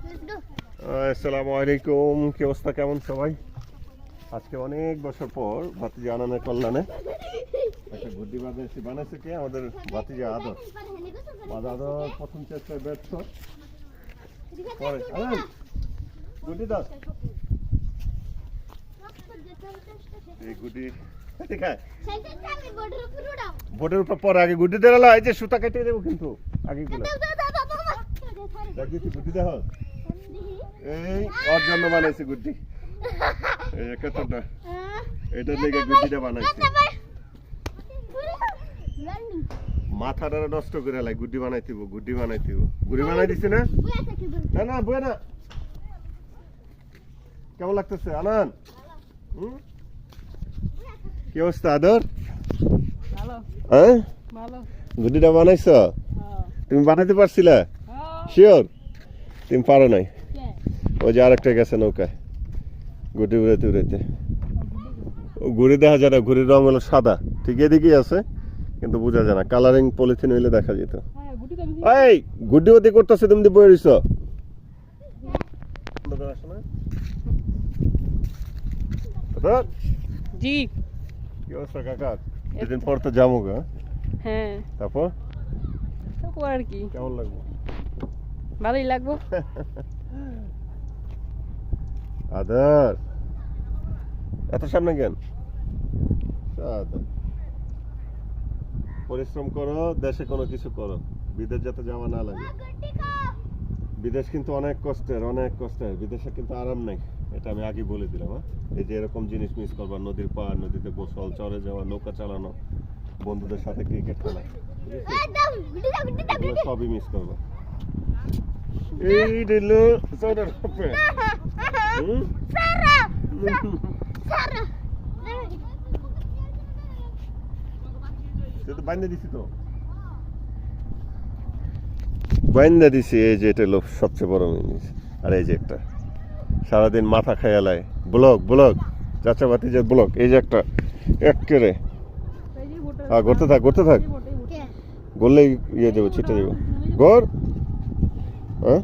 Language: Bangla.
আসসালামু আলাইকুম, কি অবস্থা, কেমন সবাই? আজকে অনেক বছর পর ভাতিজা আনানের কল্যাণে একটা গুড্ডি বানাইছে কে? আমাদের ভাতিজা আদর। আদর প্রথম চেষ্টায় ব্যর্থ। পরে গুড্ডি দাও, এই গুড্ডি বোর্ডের উপর পরে আগে গুড্ডি দেওয়া, এই যে সুতা কেটে দেবো কিন্তু আগে গুড্ডি দেওয়া। এই ওর জন্য বানাইছি গুড্ডি, এই কতটা এটার লেগে গুড্ডিটা বানাইছি। মাথাটা নষ্ট করে লাই, গুড্ডি বানাইতেব, গুড্ডি বানাই দিছি না? না না বই না। কেমন লাগতেছে আনান? কি অবস্থা আদর? হ্যাঁ, গুড্ডিটা বানাইছ? তুমি বানাইতে পারছিলা? শিওর তুমি পারো নাই? ওই যে আরেকটা গেছে নৌকায় গুটি উড়াইতে ঘুড়ি দেখা যায় না, ঘুড়ির রং হলো সাদা, ঠিক এদিকেই আছে কিন্তু বোঝা যায় না, কালারিং পলিথিন হইলে দেখা যেত। এই গুড্ডি ওদি করতেছে, তুমি বই রইছ। জি কি অবস্থা কাকা? দুদিন পর তো যাবো গা। হ্যাঁ, তারপর আর কি কেমন লাগবে? ভালোই লাগবো। আদর এত সামনে কেন? পরিশ্রম করো, দেশে কোনো কিছু করো, বিদেশ যাতে যাওয়া না লাগে। বিদেশ কিন্তু অনেক কষ্টের, বিদেশে কিন্তু আরাম নাই, এটা আমি আগে বলে দিলাম। এই যে এরকম জিনিস মিস করবা, নদীর পার, নদীতে গোসল, চরে যাওয়া, নৌকা চালানো, বন্ধুদের সাথে ক্রিকেট খেলা, সবই মিস করবা। এই দিল সোনার কপে বাইন্দা দিছি, এই যে এটা হলো সবচেয়ে বড় জিনিস। আর এই যে একটা সারাদিন মাথা খেয়ালায় ব্লক চাচা ভাতিজার ব্লক, এই যে একটা একেরে ঘুরতে থাক গড়লেই ইয়ে দেবো, ছিটে দেবো গড়। হ্যাঁ